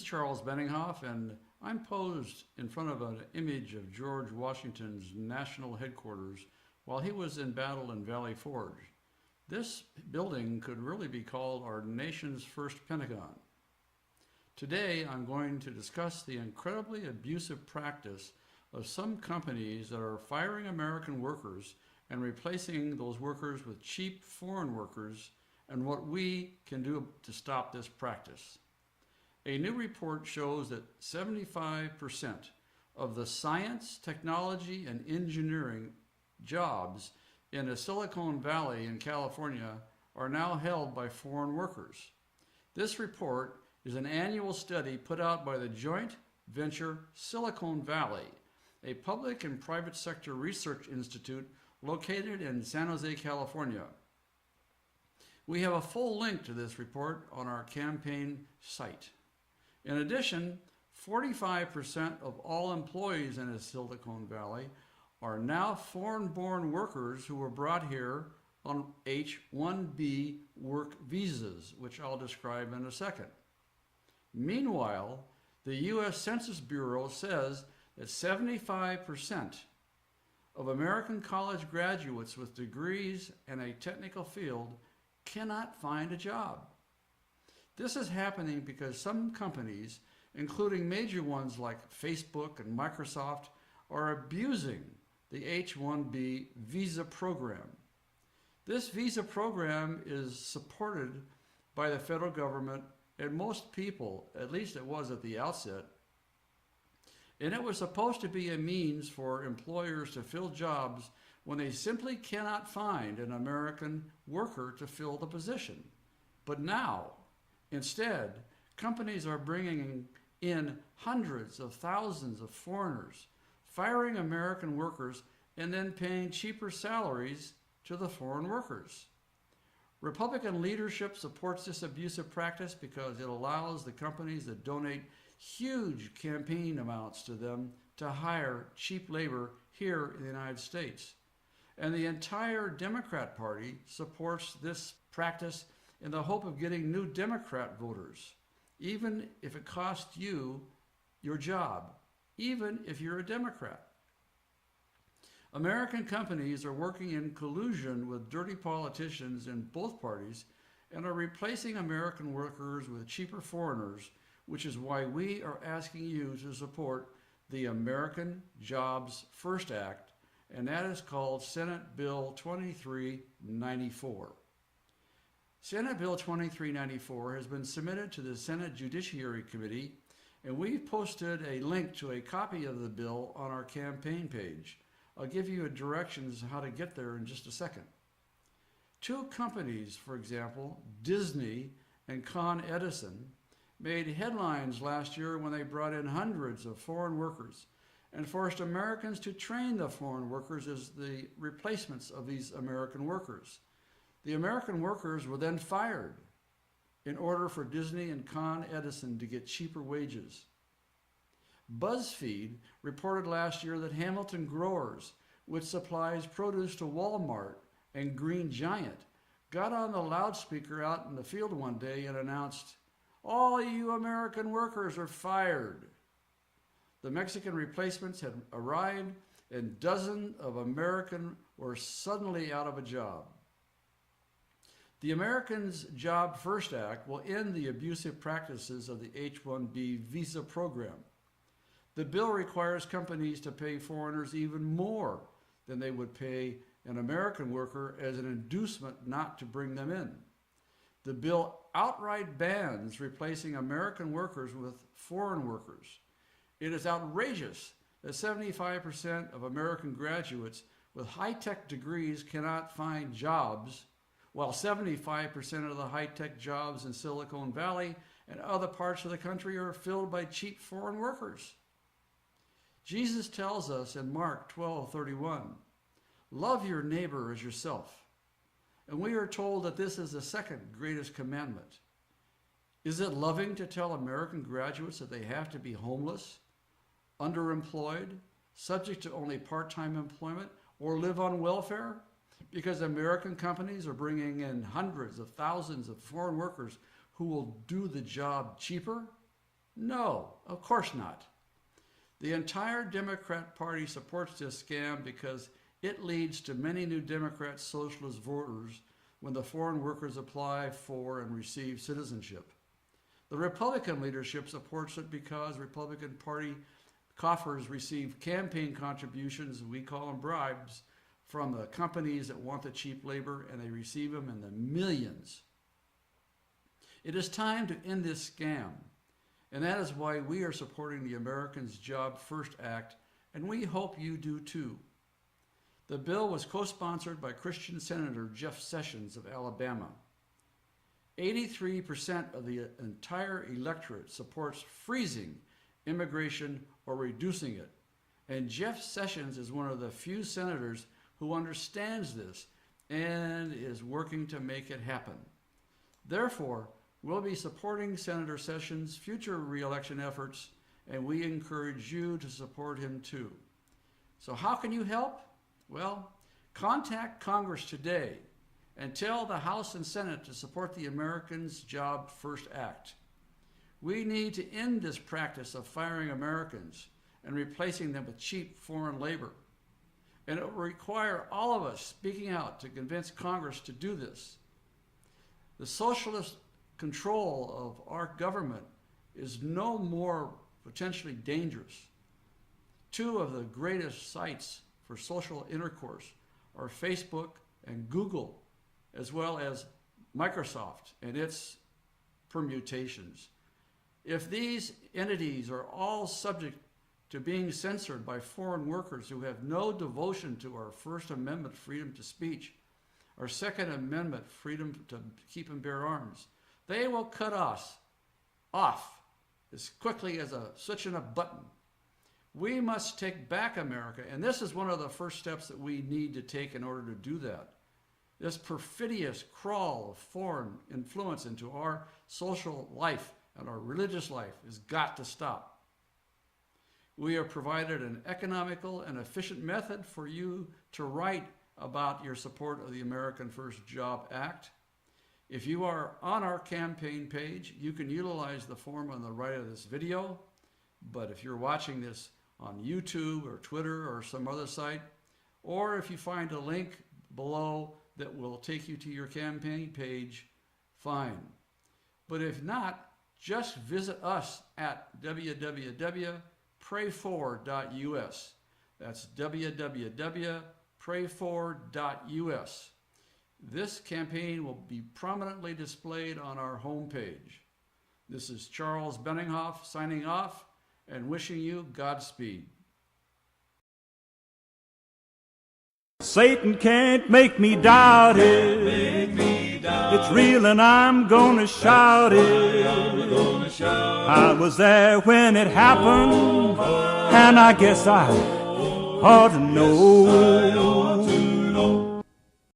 Charles Benninghoff, and I'm posed in front of an image of George Washington's national headquarters while he was in battle in Valley Forge. This building could really be called our nation's first Pentagon. Today, I'm going to discuss the incredibly abusive practice of some companies that are firing American workers and replacing those workers with cheap foreign workers, and what we can do to stop this practice. A new report shows that 75% of the science, technology, and engineering jobs in the Silicon Valley in California are now held by foreign workers. This report is an annual study put out by the joint venture Silicon Valley, a public and private sector research institute located in San Jose, California. We have a full link to this report on our campaign site. In addition, 45% of all employees in the Silicon Valley are now foreign-born workers who were brought here on H-1B work visas, which I'll describe in a second. Meanwhile, the U.S. Census Bureau says that 75% of American college graduates with degrees in a technical field cannot find a job. This is happening because some companies, including major ones like Facebook and Microsoft, are abusing the H-1B visa program. This visa program is supported by the federal government and most people, at least it was at the outset, and it was supposed to be a means for employers to fill jobs when they simply cannot find an American worker to fill the position. But now, instead, companies are bringing in hundreds of thousands of foreigners, firing American workers, and then paying cheaper salaries to the foreign workers. Republican leadership supports this abusive practice because it allows the companies that donate huge campaign amounts to them to hire cheap labor here in the United States. And the entire Democrat Party supports this practice in the hope of getting new Democrat voters, even if it costs you your job, even if you're a Democrat. American companies are working in collusion with dirty politicians in both parties and are replacing American workers with cheaper foreigners, which is why we are asking you to support the American Jobs First Act, and that is called Senate Bill 2394. Senate Bill 2394 has been submitted to the Senate Judiciary Committee, and we've posted a link to a copy of the bill on our campaign page. I'll give you directions how to get there in just a second. Two companies, for example, Disney and Con Edison, made headlines last year when they brought in hundreds of foreign workers and forced Americans to train the foreign workers as the replacements of these American workers. The American workers were then fired in order for Disney and Con Edison to get cheaper wages. BuzzFeed reported last year that Hamilton Growers, which supplies produce to Walmart and Green Giant, got on the loudspeaker out in the field one day and announced, "All you American workers are fired." The Mexican replacements had arrived, and dozens of Americans were suddenly out of a job. The Americans Job First Act will end the abusive practices of the H-1B visa program. The bill requires companies to pay foreigners even more than they would pay an American worker as an inducement not to bring them in. The bill outright bans replacing American workers with foreign workers. It is outrageous that 75% of American graduates with high-tech degrees cannot find jobs, while 75% of the high-tech jobs in Silicon Valley and other parts of the country are filled by cheap foreign workers. Jesus tells us in Mark 12:31, "Love your neighbor as yourself." And we are told that this is the second greatest commandment. Is it loving to tell American graduates that they have to be homeless, underemployed, subject to only part-time employment, or live on welfare? Because American companies are bringing in hundreds of thousands of foreign workers who will do the job cheaper? No, of course not. The entire Democrat Party supports this scam because it leads to many new Democrat socialist voters when the foreign workers apply for and receive citizenship. The Republican leadership supports it because Republican Party coffers receive campaign contributions, we call them bribes, from the companies that want the cheap labor, and they receive them in the millions. It is time to end this scam, and that is why we are supporting the Americans Job First Act, and we hope you do too. The bill was co-sponsored by Christian Senator Jeff Sessions of Alabama. 83% of the entire electorate supports freezing immigration or reducing it, and Jeff Sessions is one of the few senators who understands this and is working to make it happen. Therefore, we'll be supporting Senator Sessions' future re-election efforts, and we encourage you to support him too. So how can you help? Well, contact Congress today and tell the House and Senate to support the Americans Job First Act. We need to end this practice of firing Americans and replacing them with cheap foreign labor. And it will require all of us speaking out to convince Congress to do this. The socialist control of our government is no more potentially dangerous. Two of the greatest sites for social intercourse are Facebook and Google, as well as Microsoft and its permutations. If these entities are all subject to being censored by foreign workers who have no devotion to our First Amendment freedom to speech, our Second Amendment freedom to keep and bear arms, they will cut us off as quickly as a switch in a button. We must take back America, and this is one of the first steps that we need to take in order to do that. This perfidious crawl of foreign influence into our social life and our religious life has got to stop. We have provided an economical and efficient method for you to write about your support of the American First Job Act. If you are on our campaign page, you can utilize the form on the right of this video. But if you're watching this on YouTube or Twitter or some other site, or if you find a link below that will take you to your campaign page, fine. But if not, just visit us at www.prayfor.us. That's www.prayfor.us. This campaign will be prominently displayed on our homepage. This is Charles Benninghoff signing off and wishing you Godspeed. Satan can't make me doubt it. It's real and I'm gonna shout it. I was there when it happened, and I guess I ought to know.